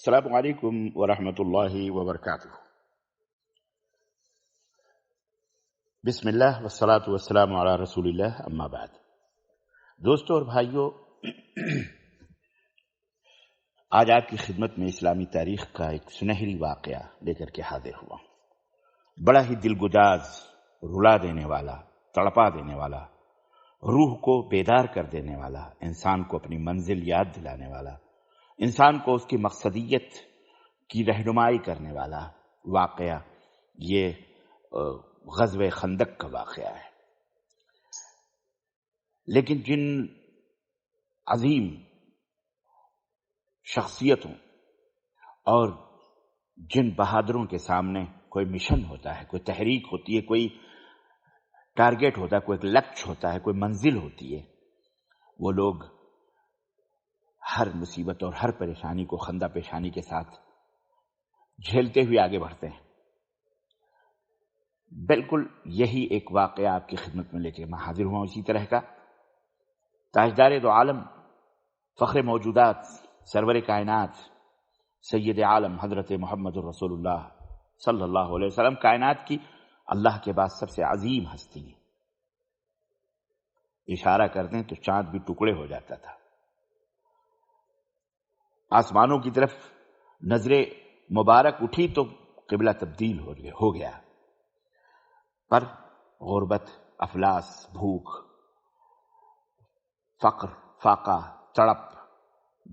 السلام علیکم ورحمۃ اللہ وبرکاتہ۔ بسم اللہ والصلاة والسلام علی رسول اللہ، اما بعد۔ دوستو اور بھائیو، آج آپ کی خدمت میں اسلامی تاریخ کا ایک سنہری واقعہ لے کر کے حاضر ہوا، بڑا ہی دلگداز، رلا دینے والا، تڑپا دینے والا، روح کو بیدار کر دینے والا، انسان کو اپنی منزل یاد دلانے والا، انسان کو اس کی مقصدیت کی رہنمائی کرنے والا واقعہ یہ غزوہ خندق کا واقعہ ہے۔ لیکن جن عظیم شخصیتوں اور جن بہادروں کے سامنے کوئی مشن ہوتا ہے، کوئی تحریک ہوتی ہے، کوئی ٹارگٹ ہوتا ہے، کوئی ایک لکش ہوتا ہے، کوئی منزل ہوتی ہے، وہ لوگ ہر مصیبت اور ہر پریشانی کو خندہ پیشانی کے ساتھ جھیلتے ہوئے آگے بڑھتے ہیں۔ بالکل یہی ایک واقعہ آپ کی خدمت میں لے کے میں حاضر ہوا، اسی طرح کا تاجدار دو عالم، فخر موجودات، سرور کائنات، سید عالم حضرت محمد الرسول اللہ صلی اللہ علیہ وسلم، کائنات کی اللہ کے بعد سب سے عظیم ہستی ہے۔ اشارہ کر دیں تو چاند بھی ٹکڑے ہو جاتا تھا۔ آسمانوں کی طرف نظر مبارک اٹھی تو قبلہ تبدیل ہو گیا، پر غربت، افلاس، بھوک، فقر، فاقہ، تڑپ،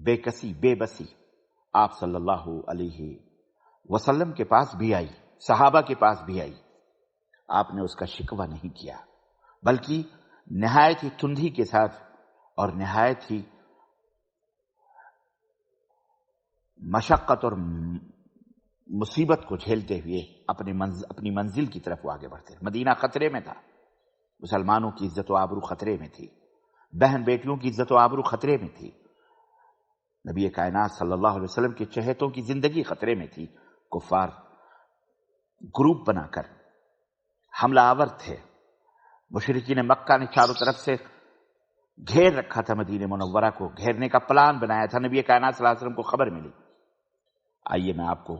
بے کسی، بے بسی آپ صلی اللہ علیہ وسلم کے پاس بھی آئی، صحابہ کے پاس بھی آئی۔ آپ نے اس کا شکوہ نہیں کیا، بلکہ نہایت ہی تندھی کے ساتھ اور نہایت ہی مشقت اور مصیبت کو جھیلتے ہوئے اپنی منزل کی طرف وہ آگے بڑھتے۔ مدینہ خطرے میں تھا، مسلمانوں کی عزت و آبرو خطرے میں تھی، بہن بیٹیوں کی عزت و آبرو خطرے میں تھی، نبی کائنات صلی اللہ علیہ وسلم کے چہتوں کی زندگی خطرے میں تھی۔ کفار گروپ بنا کر حملہ آور تھے، مشرکین مکہ نے چاروں طرف سے گھیر رکھا تھا، مدینہ منورہ کو گھیرنے کا پلان بنایا تھا۔ نبی کائنات صلی اللہ علیہ وسلم کو خبر ملی۔ آئیے میں آپ کو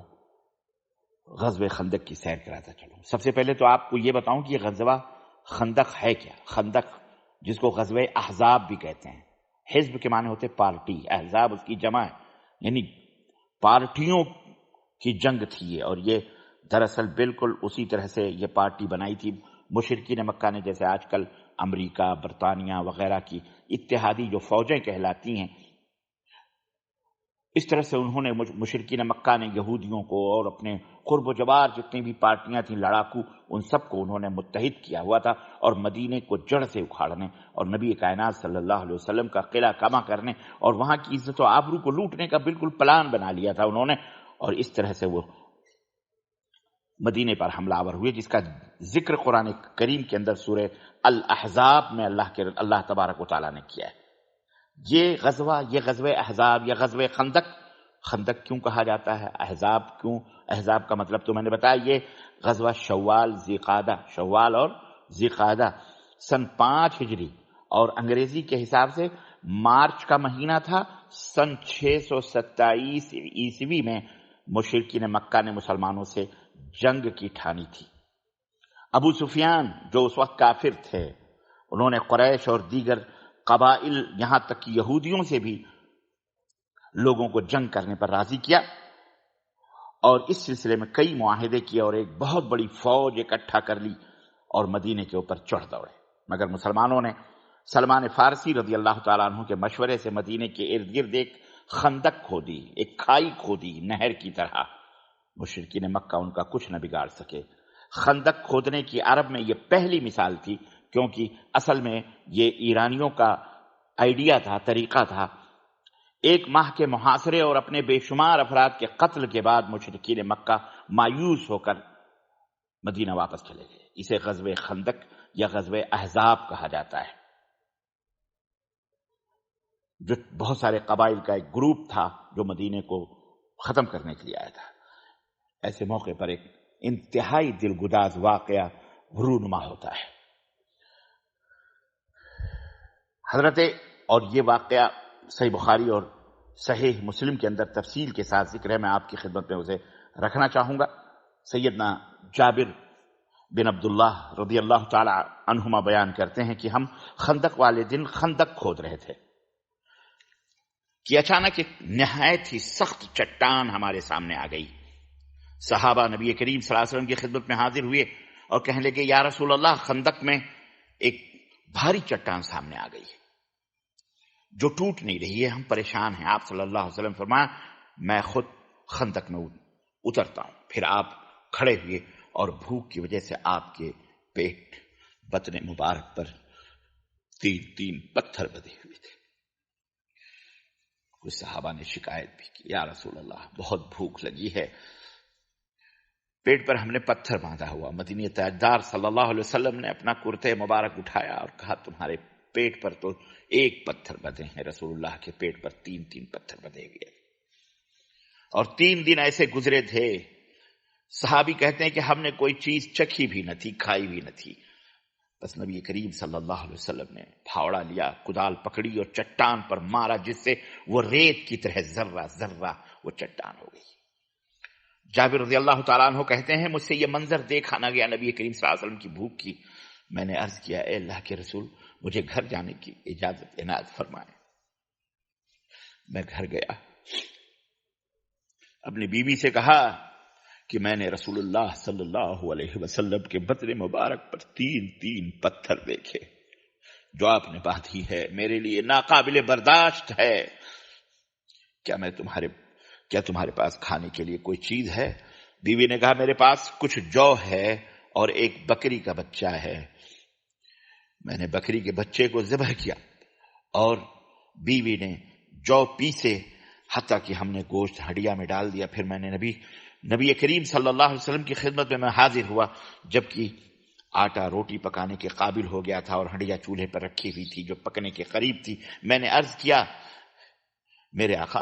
غزوہ خندق کی سیر کراتا چلوں۔ سب سے پہلے تو آپ کو یہ بتاؤں کہ یہ غزوہ خندق ہے کیا۔ خندق جس کو غزوہ احزاب بھی کہتے ہیں، حزب کے معنی ہوتے پارٹی، احزاب اس کی جمع ہے، یعنی پارٹیوں کی جنگ تھی یہ، اور یہ دراصل بالکل اسی طرح سے یہ پارٹی بنائی تھی مشرکین مکہ نے، جیسے آج کل امریکہ، برطانیہ وغیرہ کی اتحادی جو فوجیں کہلاتی ہیں، اس طرح سے انہوں نے مشرکین مکہ نے یہودیوں کو اور اپنے قرب و جوار جتنی بھی پارٹیاں تھیں، لڑاکو، ان سب کو انہوں نے متحد کیا ہوا تھا، اور مدینے کو جڑ سے اکھاڑنے اور نبی کائنات صلی اللہ علیہ وسلم کا قلعہ کما کرنے اور وہاں کی عزت و آبرو کو لوٹنے کا بالکل پلان بنا لیا تھا انہوں نے، اور اس طرح سے وہ مدینے پر حملہ آور ہوئے، جس کا ذکر قرآن کریم کے اندر سورہ الاحزاب میں اللہ تبارک و تعالیٰ نے کیا ہے۔ یہ غزوہ احزاب یا غزوہ خندق، خندق کیوں کہا جاتا ہے، احزاب کیوں؟ احزاب کا مطلب تو میں نے بتایا، یہ غزوہ شوال اور ذیقعدہ سن 5 ہجری اور انگریزی کے حساب سے مارچ کا مہینہ تھا، سن 627 عیسوی میں مشرکین مکہ نے مسلمانوں سے جنگ کی ٹھانی تھی۔ ابو سفیان جو اس وقت کافر تھے، انہوں نے قریش اور دیگر قبائل یہاں تک کہ یہودیوں سے بھی لوگوں کو جنگ کرنے پر راضی کیا، اور اس سلسلے میں کئی معاہدے کیے اور ایک بہت بڑی فوج اکٹھا کر لی اور مدینے کے اوپر چڑھ دوڑے، مگر مسلمانوں نے سلمان فارسی رضی اللہ تعالیٰ عنہ کے مشورے سے مدینے کے ارد گرد ایک خندق کھودی، ایک کھائی کھودی نہر کی طرح۔ مشرکین مکہ ان کا کچھ نہ بگاڑ سکے۔ خندق کھودنے کی عرب میں یہ پہلی مثال تھی، کیونکہ اصل میں یہ ایرانیوں کا آئیڈیا تھا، طریقہ تھا۔ 1 ماہ کے محاصرے اور اپنے بے شمار افراد کے قتل کے بعد مشرکین مکہ مایوس ہو کر مدینہ واپس چلے گئے۔ اسے غزوہ خندق یا غزوہ احزاب کہا جاتا ہے، جو بہت سارے قبائل کا ایک گروپ تھا جو مدینے کو ختم کرنے کے لیے آیا تھا۔ ایسے موقع پر ایک انتہائی دلگداز واقعہ رونما ہوتا ہے۔ اور یہ واقعہ صحیح بخاری اور صحیح مسلم کے اندر تفصیل کے ساتھ ذکر ہے، میں آپ کی خدمت میں اسے رکھنا چاہوں گا۔ سیدنا جابر بن عبداللہ رضی اللہ تعالی عنہما بیان کرتے ہیں کہ ہم خندق والے دن خندق کھود رہے تھے کہ اچانک ایک نہایت ہی سخت چٹان ہمارے سامنے آ گئی۔ صحابہ نبی کریم صلی اللہ علیہ وسلم کی خدمت میں حاضر ہوئے اور کہنے لگے یا رسول اللہ، خندق میں ایک بھاری چٹان سامنے آ گئی ہے جو ٹوٹ نہیں رہی ہے، ہم پریشان ہیں۔ آپ صلی اللہ علیہ وسلم فرمایا میں خود خندق میں اترتا ہوں۔ پھر آپ کھڑے ہوئے اور بھوک کی وجہ سے آپ کے پیٹ بطن مبارک پر 3 پتھر بدے ہوئے تھے۔ کچھ صحابہ نے شکایت بھی کی یا رسول اللہ بہت بھوک لگی ہے، پیٹ پر ہم نے پتھر باندھا ہوا۔ مدینہ تاجدار صلی اللہ علیہ وسلم نے اپنا کرتے مبارک اٹھایا اور کہا تمہارے پیٹ پر تو 1 پتھر بدے ہیں، رسول اللہ کے پیٹ پر 3 پتھر بدے ہوئے، اور 3 دن ایسے گزرے تھے۔ صحابی کہتے ہیں کہ ہم نے کوئی چیز چکھی بھی نہ تھی، کھائی بھی نہ تھی، بس نبی کریم صلی اللہ علیہ وسلم نے پھاوڑا لیا، کدال پکڑی اور چٹان پر مارا، جس سے وہ ریت کی طرح ذرہ ذرہ وہ چٹان ہو گئی۔ جابر رضی اللہ تعالیٰ عنہ کہتے ہیں مجھ سے یہ منظر دیکھا نہ گیا، نبی کریم صلی اللہ علیہ وسلم کی بھوک کی۔ میں نے عرض کیا اے اللہ کے رسول، مجھے گھر جانے کی اجازت عنایت فرمائے۔ میں گھر گیا، اپنی بیوی سے کہا کہ میں نے رسول اللہ صلی اللہ علیہ وسلم کے بطن مبارک پر 3 پتھر دیکھے، جو آپ نے باندھی ہے میرے لیے ناقابل برداشت ہے۔ کیا تمہارے پاس کھانے کے لیے کوئی چیز ہے؟ بیوی نے کہا میرے پاس کچھ جو ہے اور ایک بکری کا بچہ ہے۔ میں نے بکری کے بچے کو ذبح کیا اور بیوی نے جو پیسے، حتیٰ کہ ہم نے گوشت ہڈیا میں ڈال دیا۔ پھر میں نے نبی کریم صلی اللہ علیہ وسلم کی خدمت میں حاضر ہوا، جبکہ آٹا روٹی پکانے کے قابل ہو گیا تھا اور ہڈیا چولہے پر رکھی ہوئی تھی جو پکنے کے قریب تھی۔ میں نے عرض کیا میرے آقا،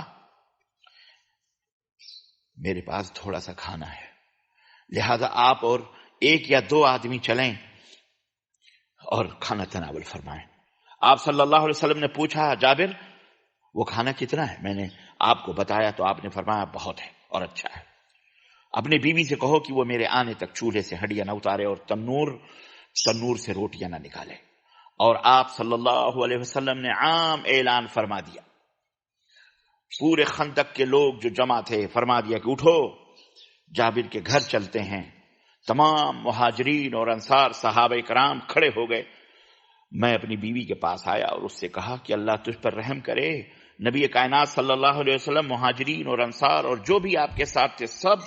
میرے پاس تھوڑا سا کھانا ہے، لہذا آپ اور 1 یا 2 آدمی چلیں اور کھانا تناول فرمائیں۔ آپ صلی اللہ علیہ وسلم نے پوچھا جابر وہ کھانا کتنا ہے؟ میں نے آپ کو بتایا تو آپ نے فرمایا بہت ہے اور اچھا ہے۔ اپنی بیوی سے کہو کہ وہ میرے آنے تک چولہے سے ہڈیاں نہ اتارے اور تنور سے روٹیاں نہ نکالے۔ اور آپ صلی اللہ علیہ وسلم نے عام اعلان فرما دیا، پورے خندق کے لوگ جو جمع تھے فرما دیا کہ اٹھو جابر کے گھر چلتے ہیں۔ تمام مہاجرین اور انصار صحابہ کرام کھڑے ہو گئے۔ میں اپنی بیوی کے پاس آیا اور اس سے کہا کہ اللہ تجھ پر رحم کرے، نبی کائنات صلی اللہ علیہ وسلم مہاجرین اور انصار اور جو بھی آپ کے ساتھ تھے سب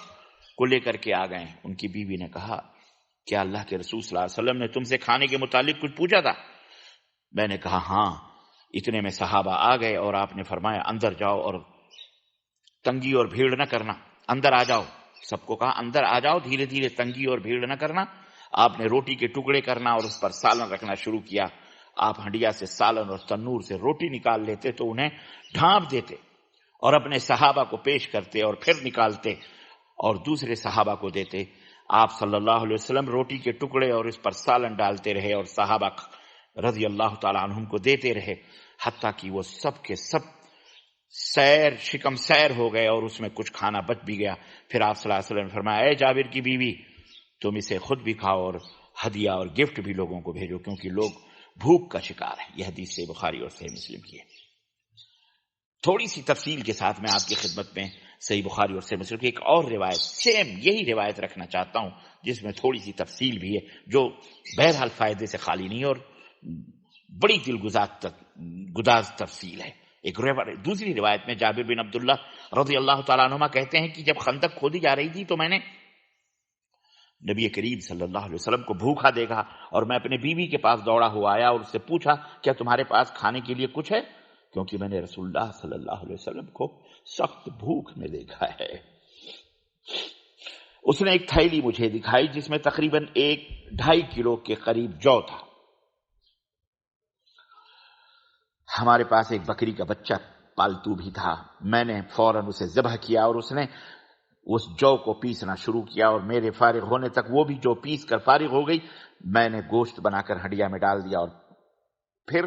کو لے کر کے آ گئے۔ ان کی بیوی نے کہا کیا اللہ کے رسول صلی اللہ علیہ وسلم نے تم سے کھانے کے متعلق کچھ پوچھا تھا؟ میں نے کہا ہاں۔ اتنے میں صحابہ آ گئے اور آپ نے فرمایا اندر جاؤ اور تنگی اور بھیڑ نہ کرنا، اندر آ جاؤ۔ سب کو کہا اندر آ جاؤ، دھیرے دھیرے تنگی اور بھیڑ نہ کرنا۔ آپ نے روٹی کے ٹکڑے کرنا اور اس پر سالن رکھنا شروع کیا۔ آپ ہنڈیا سے سالن اور تنور سے روٹی نکال لیتے تو انہیں ڈھانپ دیتے اور اپنے صحابہ کو پیش کرتے اور پھر نکالتے اور دوسرے صحابہ کو دیتے۔ آپ صلی اللہ علیہ وسلم روٹی کے ٹکڑے اور اس پر سالن ڈالتے رہے اور صحابہ رضی اللہ تعالیٰ عنہم کو دیتے رہے، حتیٰ کہ وہ سب کے سب شکم سیر ہو گئے اور اس میں کچھ کھانا بچ بھی گیا۔ پھر آپ صلی اللہ علیہ وسلم نے فرمایا اے جابر کی بیوی، تم اسے خود بھی کھاؤ اور ہدیہ اور گفٹ بھی لوگوں کو بھیجو، کیونکہ لوگ بھوک کا شکار ہیں۔ یہ حدیث سے بخاری اور صحیح مسلم کی ہے۔ تھوڑی سی تفصیل کے ساتھ میں آپ کی خدمت میں صحیح بخاری اور صحیح مسلم کی ایک اور روایت، سیم یہی روایت رکھنا چاہتا ہوں جس میں تھوڑی سی تفصیل بھی ہے، جو بہرحال فائدے سے خالی نہیں اور بڑی گداز تفصیل ہے۔ دوسری روایت میں جابر بن عبداللہ رضی اللہ تعالیٰ عنہما کہتے ہیں کہ جب خندق کھودی جا رہی تھی تو میں نے نبی کریم صلی اللہ علیہ وسلم کو بھوکا دیکھا اور میں اپنے بیوی کے پاس دوڑا ہوا آیا اور اس سے پوچھا کیا تمہارے پاس کھانے کے لیے کچھ ہے؟ کیونکہ میں نے رسول اللہ صلی اللہ علیہ وسلم کو سخت بھوک میں دیکھا ہے۔ اس نے ایک تھیلی مجھے دکھائی جس میں تقریباً 1.5 کلو کے قریب جو تھا۔ ہمارے پاس ایک بکری کا بچہ پالتو بھی تھا۔ میں نے فوراً اسے ذبح کیا اور اس نے اس جو کو پیسنا شروع کیا اور میرے فارغ ہونے تک وہ بھی جو پیس کر فارغ ہو گئی۔ میں نے گوشت بنا کر ہڈیا میں ڈال دیا اور پھر